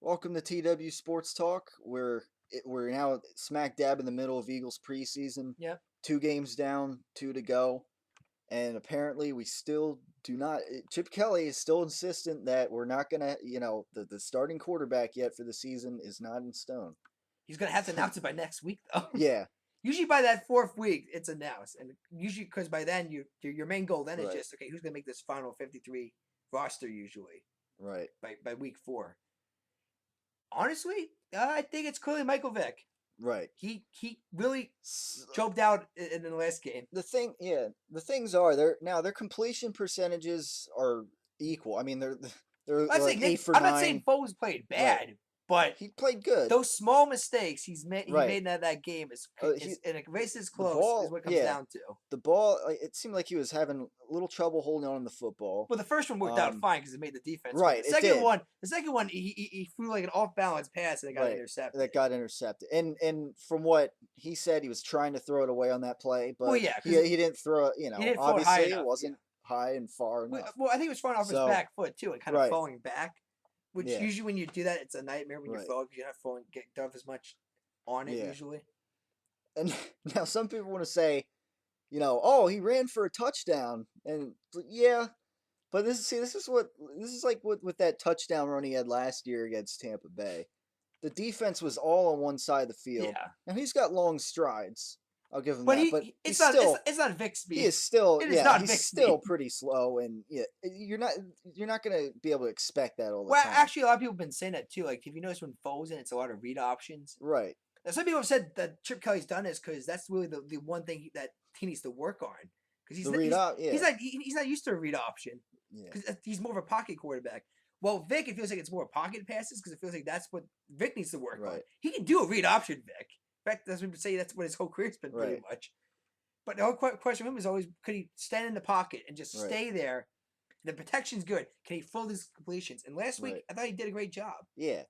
Welcome to TW Sports Talk. We're now smack dab in the middle of Eagles preseason. Yep. 2 games down, 2 to go, and apparently we still do not. Chip Kelly is still insistent that we're not gonna, the starting quarterback yet for the season is not in stone. He's gonna have to announce it by next week, though. Yeah, Usually by that fourth week, it's announced, and usually because by then your main goal then is right, just okay, who's gonna make this final 53 roster usually right, by week 4. Honestly, I think it's clearly Michael Vick. right. He really S- choked out in the last game. the things are their completion percentages are equal. I mean, they're I'm not like saying eight for I'm not saying nine. Foles played Right, bad, but he played good. those small mistakes he Right. made in that game He is and a race is the close is ball, what it comes yeah, down to. the ball. It seemed like he was having a little trouble holding on to the football. Well, the first one worked out Um, fine because it made the defense good. right, it did. The second one, he threw like an off balance pass and it got Right, intercepted. that got intercepted. And from what he said, he was trying to throw it away on that play, Well, but yeah, he because he didn't throw it. he didn't throw it high Obviously, it enough. Yeah. wasn't high and far enough. Well, I think he was throwing off his So back foot too and kind of right, falling back, which yeah, usually when you do that, it's a nightmare when you right, throw because you're not falling get off as much on it yeah. usually. And now some people want to say, oh, he ran for a touchdown, and yeah. But this is like with that touchdown run he had last year against Tampa Bay. The defense was all on one side of the field. Yeah, Now he's got long strides. I'll give him but that. But it's not it's not Vic he speed. is still It is yeah, not he's Vic still speed. pretty slow, and yeah, you're not gonna be able to expect that all the Well, time. actually, a lot of people have been saying that too. Like, if you notice when Foles in, it's a lot of read options. Right. Now, some people have said that Chip Kelly's done this because that's really the one thing that he needs to work on because The read out, yeah. he's not used to a read option Yeah. because he's more of a pocket quarterback. Well, Vic, it feels like it's more pocket passes because it feels like that's what Vic needs to work on. Right. He can do a read option, Vic. In fact, that's what people say. That's what his whole career's been pretty Right. much. But the whole question of him is always, could he stand in the pocket and just Right. stay there? The protection's good. Can he fill his completions? And last week, Right. I thought he did a great job. Yeah.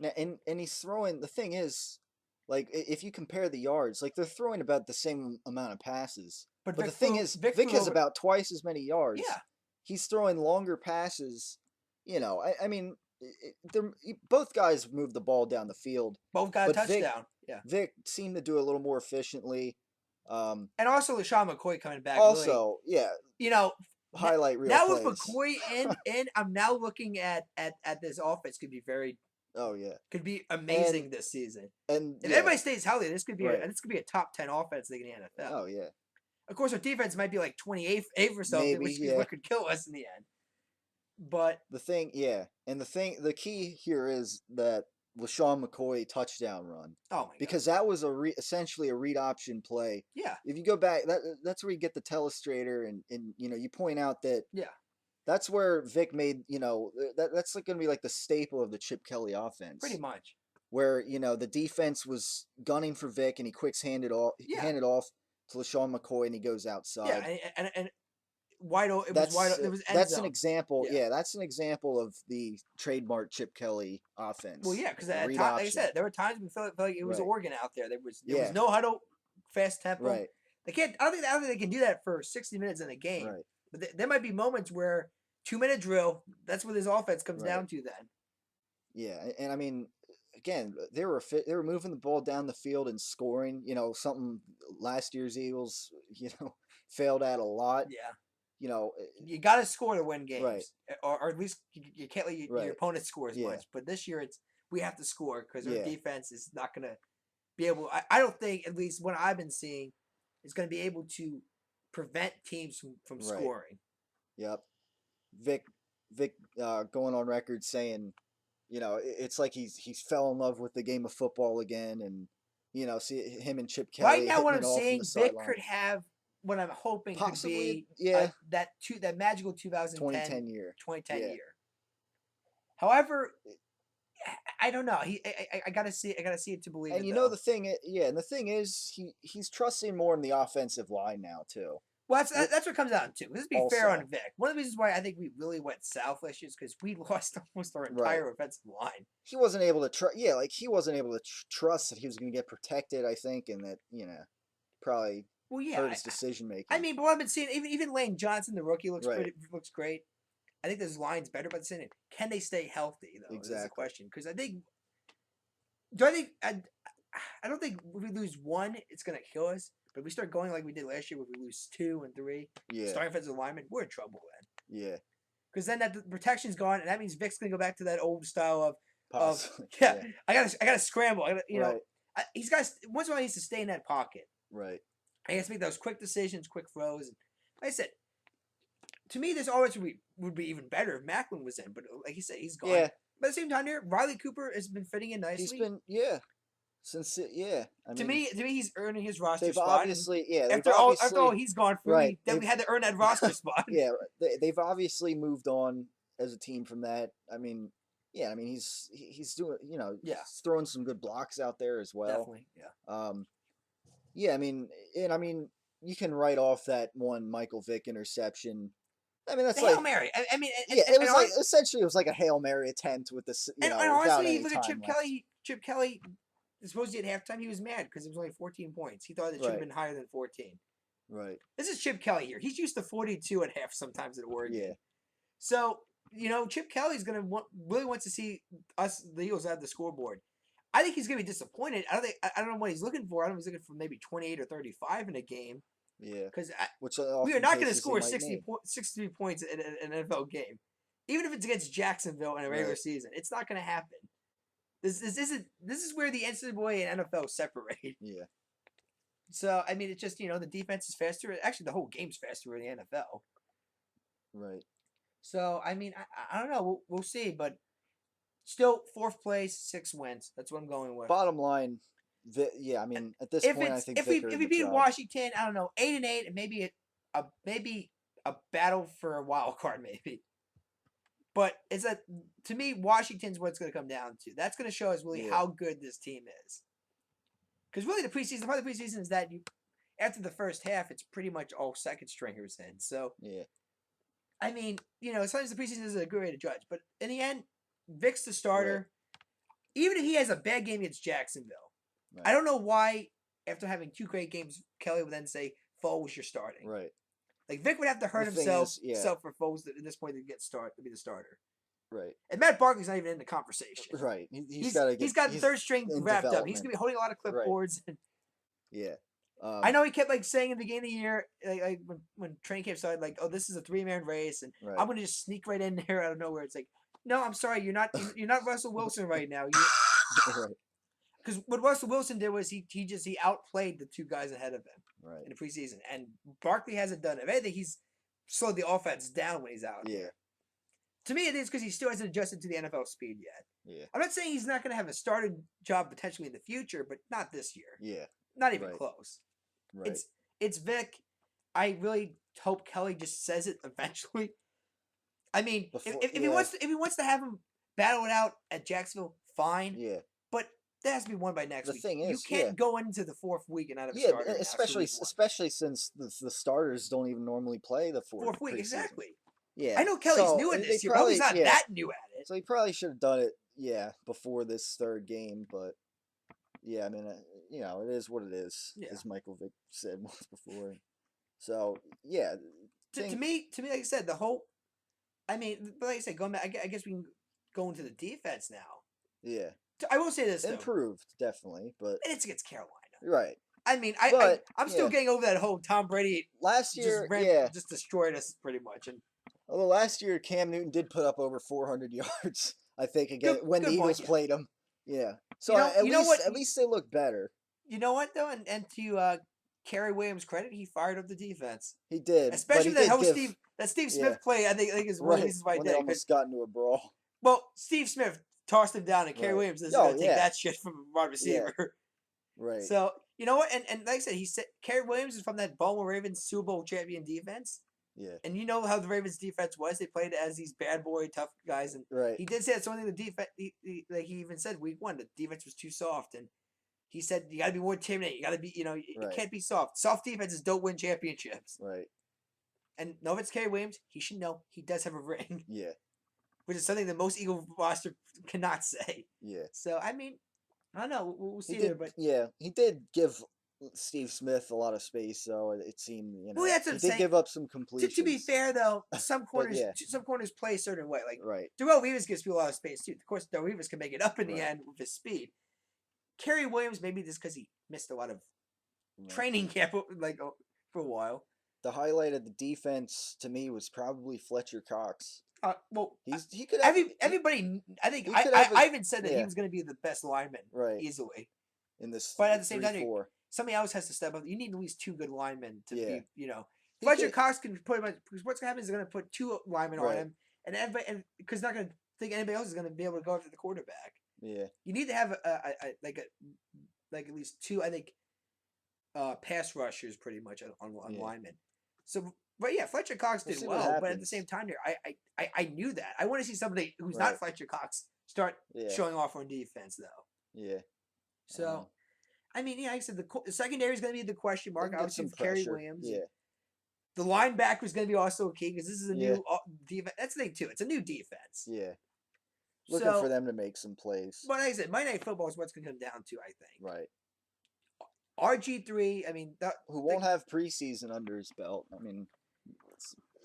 Now, and he's throwing. The thing is, like, if you compare the yards, like they're throwing about the same amount of passes. But But the thing is, Vic has about twice as many yards. Yeah. He's throwing longer passes. I mean, both guys move the ball down the field. Both got a But touchdown. Yeah. Vic seemed to do it a little more efficiently. And also LaShawn McCoy coming back. Also, really, yeah, highlight reel now plays. with McCoy in, I'm now looking at this offense could be Oh yeah, could be amazing this season. And If yeah, everybody stays healthy, this could be right. this could be a top 10 offense league in the NFL. Oh yeah. Of course, our defense might be like 28th or something, Maybe, which yeah. is what could kill us in the end. But the key here is that LaShawn McCoy touchdown run. oh my god, because that was essentially a read option play. Yeah. If you go back, that's where you get the telestrator, and you point out that yeah, that's where Vic made that's like going to be like the staple of the Chip Kelly offense. pretty much. Where the defense was gunning for Vic, and he handed off to LaShawn McCoy, and he goes outside. Yeah, and wide open. It was wide open. It was end That's zone. an example. Yeah, that's an example of the trademark Chip Kelly offense. Well, yeah, because at read like I option. said, there were times we felt like it was Right. Oregon out there. There was Yeah. no huddle, fast tempo. Right. They can't. I don't think they can do that for 60 minutes in a game. Right. But there might be moments where 2-minute drill. That's what this offense comes Right. down to then. Yeah, and I mean, again, they were moving the ball down the field and scoring. Something last year's Eagles, failed at a lot. Yeah. You You got to score to win games, Right. or at least you can't let your Right. opponent score as Yeah. much. But this year, we have to score because our Yeah. defense is not going to be able. I don't think, at least what I've been seeing, is going to be able to prevent teams from Right. scoring. Yep. Vic, going on record saying, it's like he's fell in love with the game of football again, and see him and Chip Kelly. Right now, what hitting I'm it off from saying, the Vic sideline. could have what I'm hoping Possibly, could be yeah. that magical 2010 year. 2010 Yeah. year. However, I don't know. I gotta see. I gotta see it to believe And it. Though. the thing is, he's trusting more in the offensive line now too. Well, that's what comes down to. Let's be fair Also. on Vic. One of the reasons why I think we really went south last year is because we lost almost our entire offensive line. He wasn't able to trust. Yeah, like he wasn't able to trust that he was going to get protected. I think, and that probably hurt his decision making. I mean, but what I've been seeing, even Lane Johnson, the rookie, looks Right. looks great. I think this line's better, but saying, can they stay healthy though? though. Is the exactly. question because I think do I think I don't think if we lose one, it's gonna kill us. But if we start going like we did last year, where we lose 2 and 3, Yeah, starting offensive lineman, we're in trouble then. yeah, Because then that the protection's gone, and that means Vick's gonna go back to that old style of possibly. yeah, Yeah, I gotta scramble. right, He's got once in a while he needs to stay in that pocket. right. He has to make those quick decisions, quick throws. And like I said, to me, this offense would be even better if Macklin was in. But like you said, he's gone. Yeah, But at the same time, here Riley Cooper has been fitting in he's nicely. been yeah since yeah. I mean, To me, he's earning his roster they've spot. And obviously yeah they've after all obviously he's gone through, right then we they've had to earn that roster spot. yeah they've obviously moved on as a team from that. I mean, yeah, I mean he's doing Yeah, he's throwing some good blocks out there as well. definitely. Yeah. Um, yeah, I mean you can write off that one Michael Vick interception. I mean that's The Hail like Mary. I mean, yeah, it was like essentially it was like a Hail Mary attempt with this and without honestly, any look at time Chip left. Kelly. Chip Kelly, supposedly at halftime, he was mad because it was only 14 points. He thought it should have Right, been higher than 14. right, This is Chip Kelly here. He's used to 42 at half sometimes at yeah, Oregon. So, Chip Kelly's going to really wants to see us, the Eagles, out of the scoreboard. I think he's going to be disappointed. I don't know what he's looking for. I don't know if he's looking for maybe 28 or 35 in a game yeah. because Which we are often not going to cases he score might need. 63 points in an NFL game. Even if it's against Jacksonville in a regular Right. season, it's not going to happen. This is where the NCAA and NFL separate. Yeah. So I mean, it's just the defense is faster. Actually, the whole game's faster in the NFL. Right. So I mean, I don't know. We'll see, but still fourth place, 6 wins. That's what I'm going with. Bottom line, yeah. I mean, at this If point, I it's think Vicker if in we the beat job. Washington, I don't know, 8-8, and maybe a battle for a wild card, maybe. But to me, Washington's what it's going to come down to. That's going to show us really Yeah. how good this team is. Because really, the part of the preseason is that after the first half, it's pretty much all second stringers in. So Yeah. I mean, sometimes the preseason isn't a good way to judge, but in the end, Vick's the starter. Right. Even if he has a bad game against Jacksonville, Right. I don't know why. After having 2 great games, Kelly would then say Foles you're starting. Right. Like Vick would have to hurt The thing himself is, yeah. self for Foles at this point to be the starter. Right. And Matt Barkley's not even in the conversation. Right. He's got the third string in wrapped up. development. He's gonna be holding a lot of clipboards. Right. Yeah. I know he kept saying in the beginning of the year, like when training camp started, like, "Oh, this is a 3-man race, and Right. I'm gonna just sneak right in there out of nowhere." It's like, no, I'm sorry, you're not Russell Wilson right now. Right. Because what Russell Wilson did was he outplayed the 2 guys ahead of him Right. in the preseason, and Barkley hasn't done it. If anything, he's slowed the offense down when he's out. Yeah. There. To me, it is because he still hasn't adjusted to the NFL speed yet. Yeah. I'm not saying he's not going to have a starting job potentially in the future, but not this year. Yeah. Not even Right. close. Right. It's Vick. I really hope Kelly just says it eventually. I mean, if he wants to have him battle it out at Jacksonville, fine. Yeah. But that has to be won by next week. Thing is, you can't go into the 4th week and not have a yeah, starter. especially since the starters don't even normally play the fourth week, preseason. exactly. Yeah, I know Kelly's new at this year, but he's not that new at it. So he probably should have done it, before this third game. But yeah, I mean, it is what it is, as Michael Vick said once before. So yeah, to me, like I said, the whole. I mean, but like I said, going back, I guess we can go into the defense now. Yeah, I will say this though. Improved definitely, but it's against Carolina. Right. I mean, I'm still getting over that whole Tom Brady last year. just destroyed us pretty much. And although last year Cam Newton did put up over 400 yards, I think again when the Eagles played him. Yeah. So at least they look better. You know what though, and to Kerry Williams' credit, he fired up the defense. He did, especially that Steve Smith play. I think is one of the reasons why he did. They almost got into a brawl. Well, Steve Smith tossed him down, and Kerry Williams is going to take that shit from a wide receiver. Yeah. Right. So you know what, and like I said, Kerry Williams is from that Baltimore Ravens Super Bowl champion defense. Yeah. And you know how the Ravens defense was. They played as these bad boy tough guys, and he did say that's one thing the defense. Like he even said week 1, the defense was too soft, and he said you got to be more intimidating. You got to be, it can't be soft. Soft defenses don't win championships. Right. And no, if it's Kerry Williams, he should know he does have a ring. Yeah. Which is something that most Eagle roster cannot say. Yeah. So I mean, I don't know. We'll see there, but he did give Steve Smith a lot of space, so it seemed, Well, that's what he I'm did saying. give up some To be completions. fair, though, But yeah, some corners play a certain way. Like right, Darrell Reeves gives people a lot of space too. Of course, Darrell Reeves can make it up in the right, end with his speed. Kerry Williams, maybe just because he missed a lot of right. training camp, like for a while. The highlight of the defense to me was probably Fletcher Cox. Well, He could have everybody. I think he could have a I even said that he yeah, was going to be the best lineman right, easily. in this But at the same time, 3-4. somebody else has to step up. You need at least two good linemen to Yeah, be, he Fletcher could Cox can put him. Because what's gonna happen is they're gonna put two linemen on right, him, and everybody, and because not gonna think anybody else is gonna be able to go after the quarterback. yeah, You need to have like at least two, I think, pass rushers pretty much on yeah. linemen. So, but yeah, Fletcher Cox We'll did see what well, but at the same happens. time, here I knew that. I want to see somebody who's not Right. Fletcher Cox start Yeah. showing off on defense though. Yeah. So. I mean, yeah, like I said, the secondary is going to be the question They mark. can get Obviously, some with Kerry pressure. Williams. Yeah. The linebacker is going to be also key because this is a Yeah. new defense. That's the thing, too. It's a new defense. Yeah. Looking for So, them to make some plays. but like I said, Monday Night Football is what's going to come down to, I think. Right. RG3, I mean, who won't have preseason under his belt. I mean,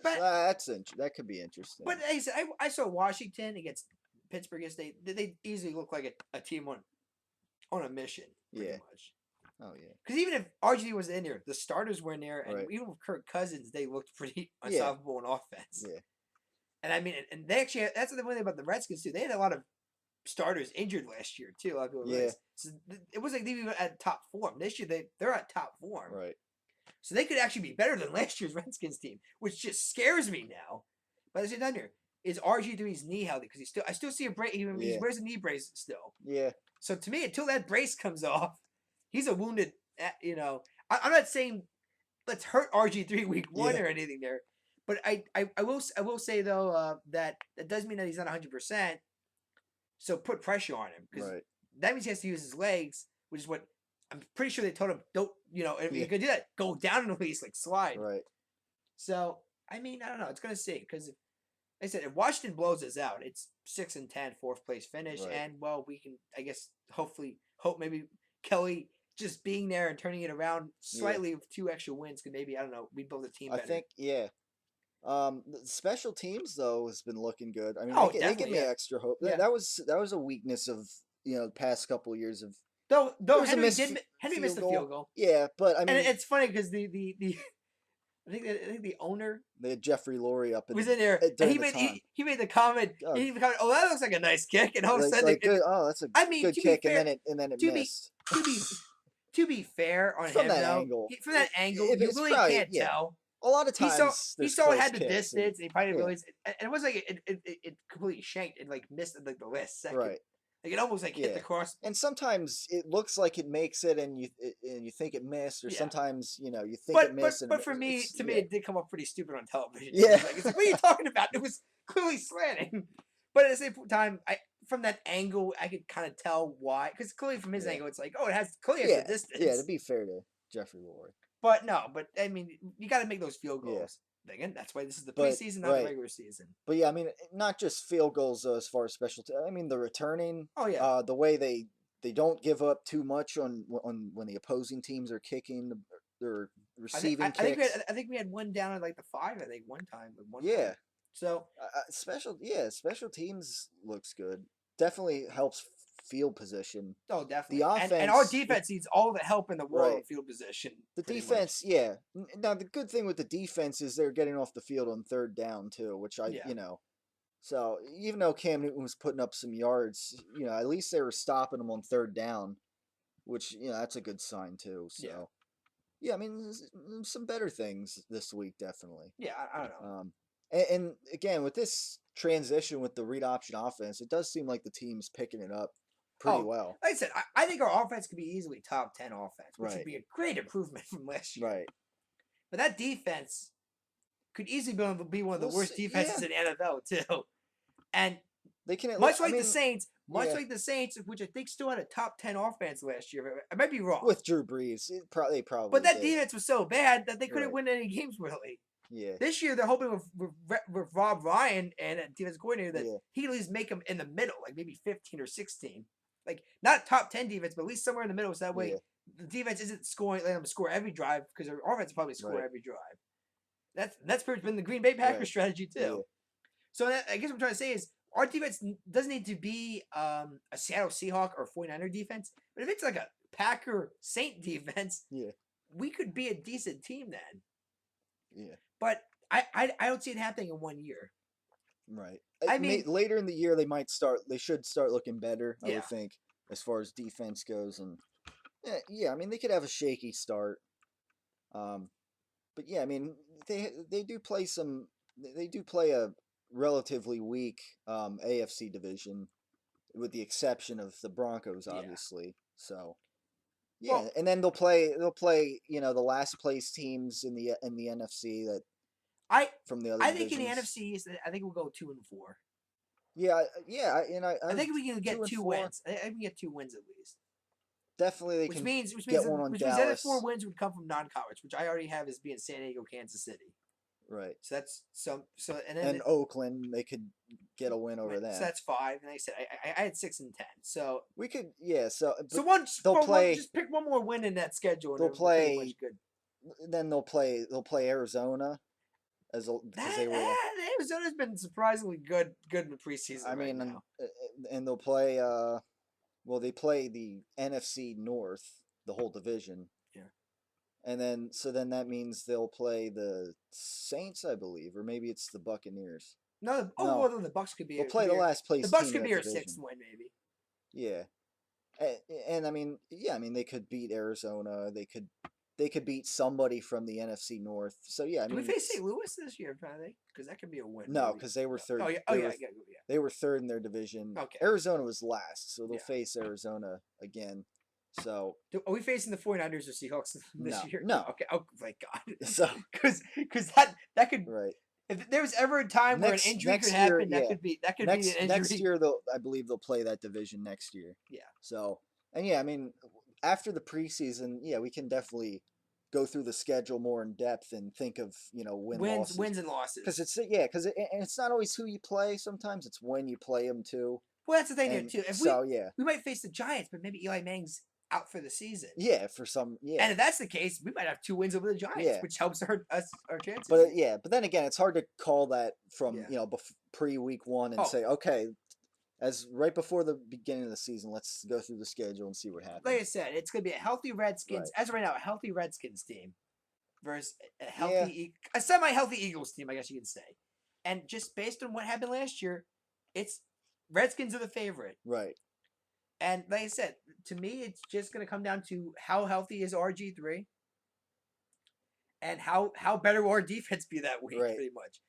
but that could be interesting. but like I said, I saw Washington against Pittsburgh yesterday. They easily look like a team on a mission, pretty much. Oh yeah. Because even if RG was in there, the starters were in there, and Right. even with Kirk Cousins, they looked pretty unstoppable in offense. Yeah. And I mean, and they actually, that's the one thing about the Redskins too. They had a lot of starters injured last year too. A lot of people realize. So it was like they were at top form. This year they're at top form. Right. So they could actually be better than last year's Redskins team, which just scares me now. But at the same time, here is RG3's knee healthy because I still see a brace. He wears a knee brace still. Yeah. So to me, until that brace comes off, he's a wounded. I'm not saying let's hurt RG3 week 1 or anything there. But I will say though that does mean that he's not 100%. So put pressure on him because that means he has to use his legs, which is what I'm pretty sure they told him. Don't if you can do that, go down at least, like slide. Right. So I mean, I don't know. It's gonna see because like I said, if Washington blows us out, it's 6-10, 4th place finish, and well, we can hope maybe Kelly just being there and turning it around slightly with 2 extra wins could maybe we build a team better. I think the special teams though has been looking good. I mean, they give me extra hope. Yeah. That was a weakness of the past couple of years of. Though Henry missed the field goal. Yeah, but I mean, and it's funny because the I think the owner, they had Jeffrey Lurie up was in there, and he made the comment. He commented, "Oh, that looks like a nice kick," and all of a sudden, that's a good kick, fair, and then it missed. To be fair on him, though, from that angle, you really can't tell. A lot of times he saw it had the distance, and he probably realized, and it was like it completely shanked and like missed like the last second. Right. Like it almost like hit the cross. And sometimes it looks like it makes it, and you think it missed, or sometimes you think it missed. But for me, it did come up pretty stupid on television. Yeah. It's like, what are you talking about? It was clearly slanting. But at the same time, from that angle, I could kind of tell why. Because clearly from his angle, it's like, oh, it has clearly the distance. Yeah, to be fair to Jeffrey Lurie. But no, I mean, you got to make those field goals. Again, that's why this is the preseason, not the regular season. But yeah, I mean, not just field goals as far as special. I mean, the returning. Oh yeah. The way they don't give up too much on when the opposing teams are kicking their receiving kicks. I think we had one down at like the 5. I think one time. Yeah. So special teams looks good. Definitely helps field position. Oh, definitely. The offense and our defense needs all the help in the world in field position. The defense, yeah. Now the good thing with the defense is they're getting off the field on 3rd down too, which So even though Cam Newton was putting up some yards, at least they were stopping them on 3rd down, which that's a good sign too. So yeah, I mean, some better things this week definitely. Yeah, I don't know. And again, with this transition with the read option offense, it does seem like the team's picking it up pretty well. Like I said, I think our offense could be easily top 10 offense, which would be a great improvement from last year. Right. But that defense could easily be one of the worst defenses in the NFL too. And they can the Saints, like the Saints, which I think still had a top 10 offense last year. I might be wrong. With Drew Brees, they probably. But that defense was so bad that they couldn't win any games really. Yeah. This year they're hoping with Rob Ryan and a defensive coordinator that he can at least make them in the middle, like maybe 15 or 16. Like not top 10 defense, but at least somewhere in the middle. So that way the defense isn't scoring, letting them score every drive because their offense probably score Right. every drive. That's pretty much been the Green Bay Packers Right. strategy too. Yeah. So I guess what I'm trying to say is our defense doesn't need to be a Seattle Seahawk or 49er defense, but if it's like a Packer Saint defense, Yeah. we could be a decent team then. Yeah. But I don't see it happening in 1 year. Right. I mean, Later in the year they should start looking better, I yeah. would think, as far as defense goes, and yeah, I mean they could have a shaky start. But yeah, I mean they do play a relatively weak AFC division, with the exception of the Broncos, Yeah. obviously. So yeah, Well, and then they'll play the last place teams in the NFC that from the other I think in the divisions. NFC, I think we'll go 2-4. Yeah, yeah, I think we can get 2 and 2 4. wins. I think we get 2 wins at least. Definitely, they Which can means get one on which means the other Dallas. 4 wins would come from non-conference, which I already have as being San Diego, Kansas City. Right. So that's and then Oakland, they could get a win over so them. that's 5. And like I said, I had 6 and 10. So we could so they'll play. Just pick one more win in that schedule. And they'll play. Pretty much good. Then they'll play Arizona, because they were. Arizona's been surprisingly good in the preseason. I mean, now. And they'll play. Well, they play the NFC North, the whole division. Yeah. And then that means they'll play the Saints, I believe, or maybe it's the Buccaneers. No, well, the Bucks could be. They'll play the last place. The Bucks team could be our division. 6th win, maybe. Yeah, and I mean, they could beat Arizona. They could beat somebody from the NFC North. So yeah, I mean, do we face St. Louis this year, probably? Because that could be a win. No, because they were third. Oh yeah, They were third in their division. Okay. Arizona was last, so they'll face Arizona again. So are we facing the 49ers or Seahawks this year? No. Okay. Oh my God. So because that could right. If there was ever a time where an injury could happen, that could be an injury. Next year, I believe they'll play that division next year. Yeah. So and yeah, I mean, after the preseason, yeah, we can definitely go through the schedule more in depth and think of wins and losses. Because it's not always who you play. Sometimes it's when you play them too. Well, that's the thing there too. Yeah, we might face the Giants, but maybe Eli Manning's out for the season. Yeah, for some. Yeah, and if that's the case, we might have 2 wins over the Giants, which helps our chances. But then again, it's hard to call that from pre-week 1 and say, okay, as right before the beginning of the season, let's go through the schedule and see what happens. Like I said, it's going to be a healthy Redskins, as of right now, a healthy Redskins team versus a semi-healthy Eagles team, I guess you could say. And just based on what happened last year, it's Redskins are the favorite. Right. And like I said, to me, it's just going to come down to how healthy is RG3 and how better will our defense be that week, pretty much.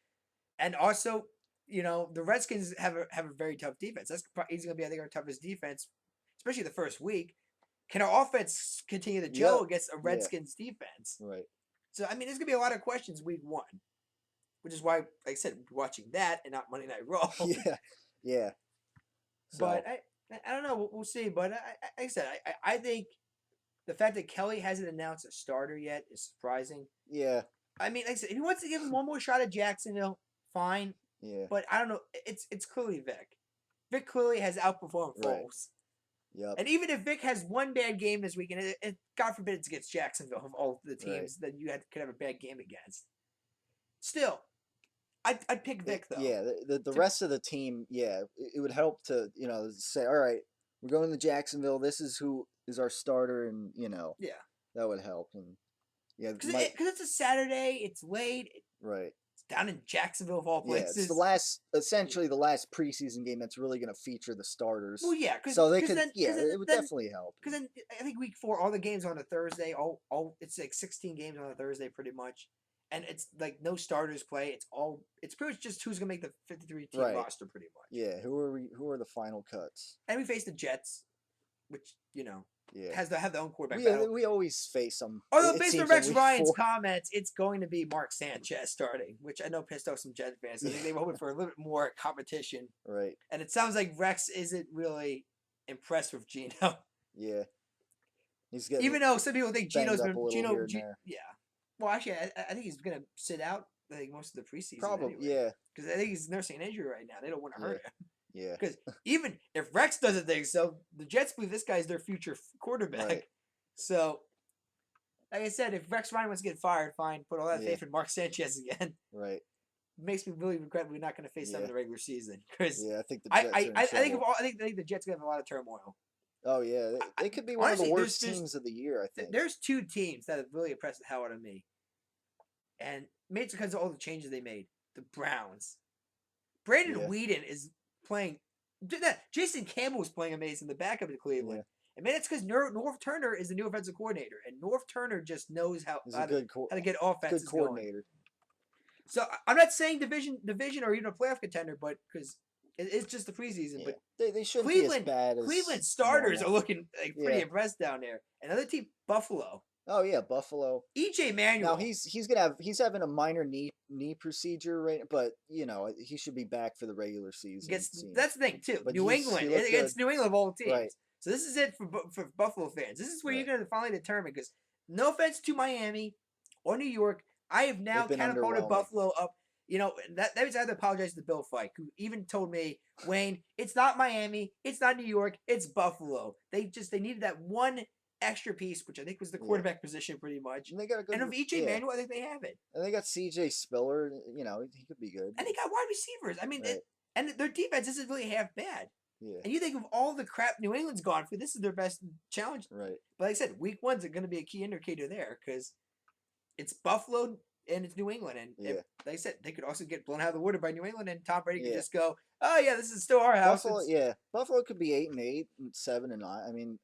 And also, the Redskins have a very tough defense. That's easily going to be, I think, our toughest defense, especially the first week. Can our offense continue to gel against a Redskins defense? Right. So, I mean, there's going to be a lot of questions week 1, which is why, like I said, watching that and not Monday Night Raw. Yeah. So. But I don't know. We'll see. But like I said, I think the fact that Kelly hasn't announced a starter yet is surprising. Yeah. I mean, like I said, if he wants to give him one more shot at Jacksonville, fine. Yeah. But I don't know. It's clearly Vick. Vick clearly has outperformed Foles. Yep. And even if Vick has one bad game this weekend, and God forbid it's against Jacksonville of all the teams that you could have a bad game against. Still, I'd pick Vick though. Yeah, the rest of the team, it would help to say, all right, we're going to Jacksonville. This is who is our starter, and that would help. And because it's a Saturday, it's late, right? It's down in Jacksonville of all places. It's essentially the last preseason game that's really going to feature the starters. Well, yeah, so they could, it would definitely help. Because then I think week 4, all the games on a Thursday, it's like 16 games on a Thursday, pretty much. And it's like no starters play. It's pretty much just who's gonna make the 53 team roster, pretty much. Yeah, who are the final cuts? And we face the Jets, which have their own quarterback. We always face them. Although based on Rex Ryan's comments, it's going to be Mark Sanchez starting, which I know pissed off some Jets fans. I think they were hoping for a little bit more competition. Right. And it sounds like Rex isn't really impressed with Geno. Yeah. He's getting even though some people think Geno's been yeah. Well, actually, I think he's going to sit out most of the preseason. Probably, anyway, because I think he's nursing an injury right now. They don't want to hurt him. Yeah. Because even if Rex doesn't think so, the Jets believe this guy's their future quarterback. Right. So, like I said, if Rex Ryan wants to get fired, fine. Put all that faith in Mark Sanchez again. Right. It makes me really regret we're not going to face them in the regular season because I think the Jets are in trouble. I think the Jets gonna have a lot of turmoil. Oh yeah, they could be one of the worst teams of the year. I think there's two teams that have really impressed the hell out of me, and maybe it's because of all the changes they made. The Browns. Brandon Whedon is playing. Jason Campbell is playing amazing. The backup in Cleveland. And man, it's because North Turner is the new offensive coordinator, and North Turner just knows how to get offenses good coordinator. Going. So I'm not saying division or even a playoff contender, but because it's just the preseason. But they shouldn't be as bad as Cleveland starters are looking like pretty impressed down there. Another team, Buffalo. Oh yeah, Buffalo. EJ Manuel. Now he's having a minor knee procedure right, but he should be back for the regular season. That's the thing too. But New England, it's New England of all teams. Right. So this is it for Buffalo fans. This is where you're going to finally determine. Because no offense to Miami or New York, I have now catapulted Buffalo up. That means I have to apologize to Bill Fike, who even told me, Wayne, it's not Miami, it's not New York, it's Buffalo. They needed that one extra piece, which I think was the quarterback position pretty much. And they got a good. And of EJ Manuel, I think they have it. And they got CJ Spiller. He could be good. And they got wide receivers. I mean, and their defense isn't really half bad. Yeah. And you think of all the crap New England's gone through, this is their best challenge. Right. But like I said, week one's going to be a key indicator there because it's Buffalo and it's New England. And like I said, they could also get blown out of the water by New England, and Tom Brady could just go, oh, yeah, this is still our house. Buffalo could be 8-8 and 7-9. I mean,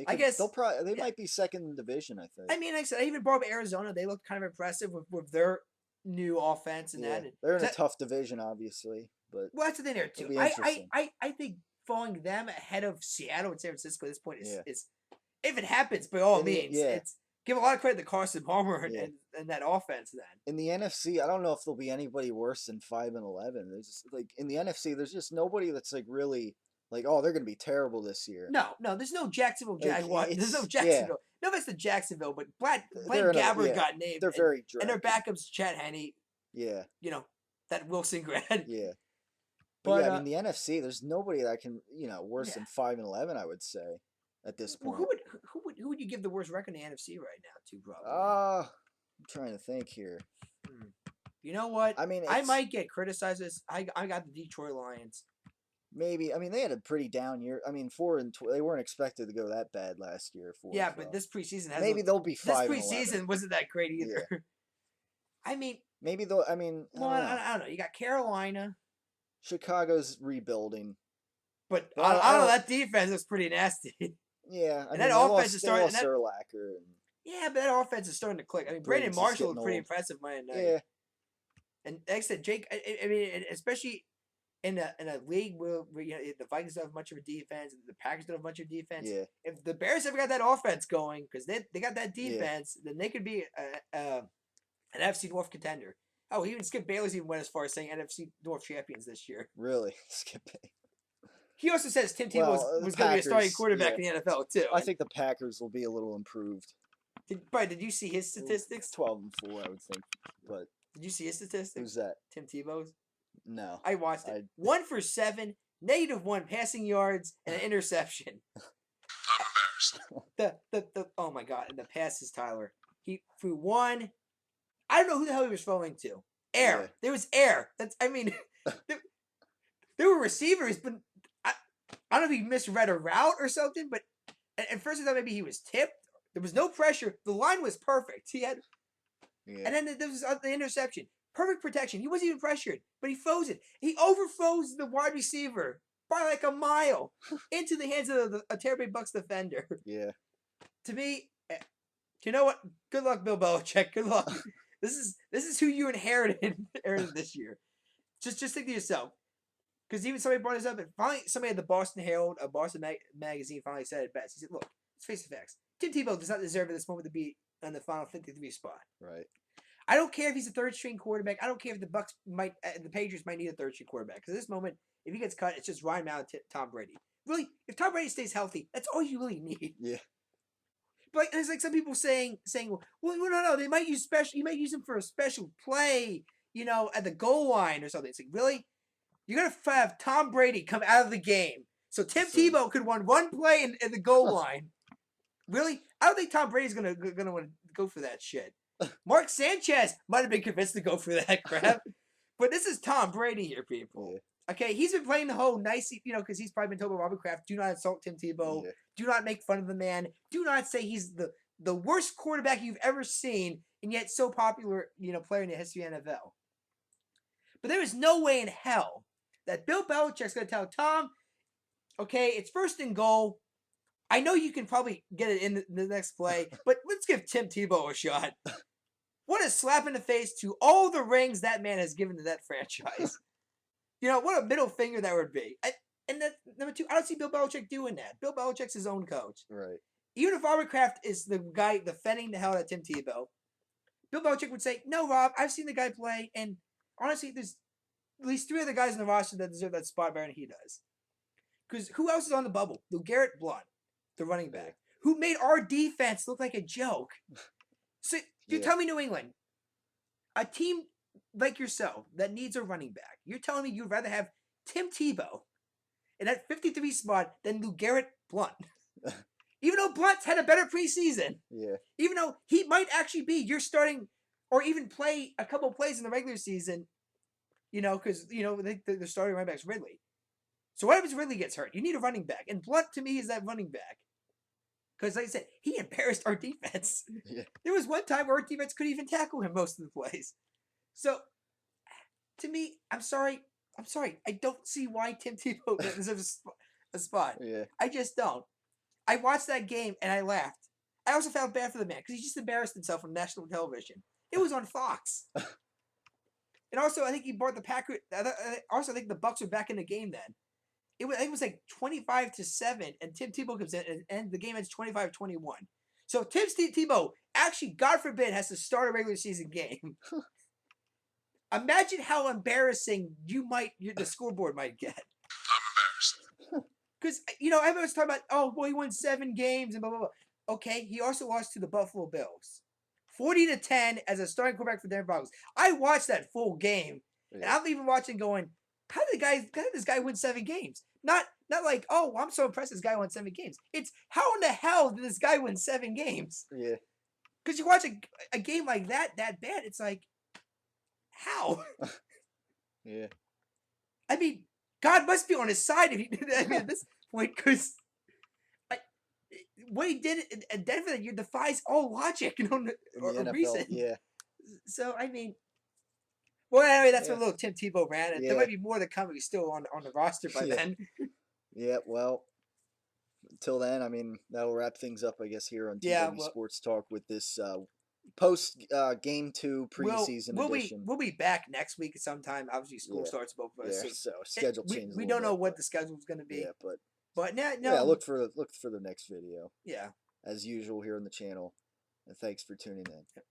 I guess they might be second in division, I think. I mean, like I said, I even brought up Arizona. They looked kind of impressive with their new offense and that. They're in a tough division, obviously. But that's the thing there too. I think falling them ahead of Seattle and San Francisco at this point is if it happens, by all means, it's give a lot of credit to Carson Palmer and that offense. Then in the NFC, I don't know if there'll be anybody worse than 5-11. There's just, in the NFC, there's just nobody that's really they're going to be terrible this year. No, there's no Jacksonville Jaguars. There's no Jacksonville. No, it's the Jacksonville, but Blaine Gabbert got named. They're very dry. And their backup's Chad Henne. Yeah. That Wilson grad. Yeah. But I mean, the NFC, there's nobody that can, worse than 5-11, I would say, at this point. Well, who would you give the worst record in the NFC right now to, probably? I'm trying to think here. You know what? I mean, I might get criticized as I got the Detroit Lions. Maybe. I mean, they had a pretty down year. I mean, 4-12. They weren't expected to go that bad last year. But this preseason has maybe they'll be 5-11. This preseason wasn't that great either. Yeah. I mean, maybe they'll. I mean, I don't know. You got Carolina. Chicago's rebuilding, but I don't know. That defense is pretty nasty. Yeah, I mean, that offense is starting. Yeah, but that offense is starting to click. I mean, Brandon Marshall looked pretty impressive Monday night. Yeah, and like I said, Jake. I mean, especially in a league where the Vikings don't have much of a defense, and the Packers don't have much of a defense. Yeah. If the Bears ever got that offense going, because they got that defense, then they could be an NFC North contender. Oh, even Skip Bayless even went as far as saying NFC North champions this year. Really? Skip Bayless. He also says Tim Tebow was going to be a starting quarterback in the NFL, too. I think the Packers will be a little improved. Did you see his statistics? 12-4, I would think. But did you see his statistics? Who's that? Tim Tebow's? No. I watched it. 1 for 7, -1 passing yards, and an interception. I'm embarrassed. Oh, my God. And the passes, Tyler. He threw 1. I don't know who the hell he was throwing to. Air. Yeah. There was air. There were receivers, but I don't know if he misread a route or something, but at first I thought maybe he was tipped. There was no pressure. The line was perfect. He had, and then there was the interception. Perfect protection. He wasn't even pressured, but he froze it. He overfroze the wide receiver by like a mile into the hands of a Tampa Bay Bucs defender. Yeah. To me, you know what? Good luck, Bill Belichick. Good luck. This is who you inherited this year. Just think to yourself, because even somebody brought this up, and finally somebody at the Boston Herald, a Boston magazine, finally said it best. He said, "Look, let's face the facts. Tim Tebow does not deserve at this moment to be on the final 53 spot. Right. I don't care if he's a third-string quarterback. I don't care if the Patriots might need a third-string quarterback. Because at this moment, if he gets cut, it's just Ryan Mallett, Tom Brady. Really, if Tom Brady stays healthy, that's all you really need. Yeah. But there's like some people saying, well, no, they might use he might use him for a special play, at the goal line or something. It's like, really? You're gonna have Tom Brady come out of the game, so Tim Tebow could run one play in the goal line. Really? I don't think Tom Brady's gonna want to go for that shit. Mark Sanchez might have been convinced to go for that crap, but this is Tom Brady here, people. Yeah. Okay, he's been playing the whole nice, because he's probably been told by Robert Kraft, do not insult Tim Tebow, do not make fun of the man, do not say he's the worst quarterback you've ever seen, and yet so popular, player in the history of the NFL. But there is no way in hell that Bill Belichick's going to tell Tom, okay, it's 1st and goal. I know you can probably get it in the next play, but let's give Tim Tebow a shot. What a slap in the face to all the rings that man has given to that franchise. What a middle finger that would be. And that, number 2, I don't see Bill Belichick doing that. Bill Belichick's his own coach. Right. Even if Robert Kraft is the guy defending the hell out of Tim Tebow, Bill Belichick would say, no, Rob, I've seen the guy play, and honestly, there's at least 3 other guys in the roster that deserve that spot better than he does. Because who else is on the bubble? LeGarrette Blount, the running back, who made our defense look like a joke. So you tell me New England, a team like yourself that needs a running back, you're telling me you'd rather have Tim Tebow in that 53 spot than LeGarrette Blount. Even though Blunt's had a better preseason. Yeah. Even though he might actually be your starting or even play a couple plays in the regular season, because, the starting running back's Ridley. So what happens if Ridley gets hurt? You need a running back. And Blount, to me, is that running back. Because, like I said, he embarrassed our defense. Yeah. There was one time where our defense couldn't even tackle him most of the plays. So, to me, I'm sorry. I don't see why Tim Tebow deserves a spot. Yeah. I just don't. I watched that game and I laughed. I also felt bad for the man because he just embarrassed himself on national television. It was on Fox. And also, I think he brought the Packers. Also, I think the Bucks were back in the game then. I think it was like 25-7, and Tim Tebow comes in, and the game ends 25-21. So Tim Tebow actually, God forbid, has to start a regular season game. Imagine how embarrassing the scoreboard might get. I'm embarrassed. Because, everyone's talking about, oh, well, he won 7 games and blah, blah, blah. Okay, he also lost to the Buffalo Bills. 40-10 as a starting quarterback for Denver Broncos. I watched that full game, and I'm even watching going, how did this guy win 7 games? Not like, oh, I'm so impressed this guy won 7 games. It's how in the hell did this guy win 7 games? Yeah. Because you watch a game like that bad, it's like, how? Yeah. I mean, God must be on his side if he did that at this point, because what he did in Denver that year defies all logic or reason. Yeah. So, I mean, well, anyway, that's a little Tim Tebow rant. Yeah. There might be more to come. He's still on the roster by then. Yeah, well, until then, I mean, that'll wrap things up, I guess, here on TW Sports Talk with this post Game 2 preseason edition. We'll be back next week sometime. Obviously, school starts both of us. Yeah, so schedule changes. We don't know what the schedule's going to be. Yeah, but no. Yeah, look for the next video. Yeah. As usual here on the channel. And thanks for tuning in.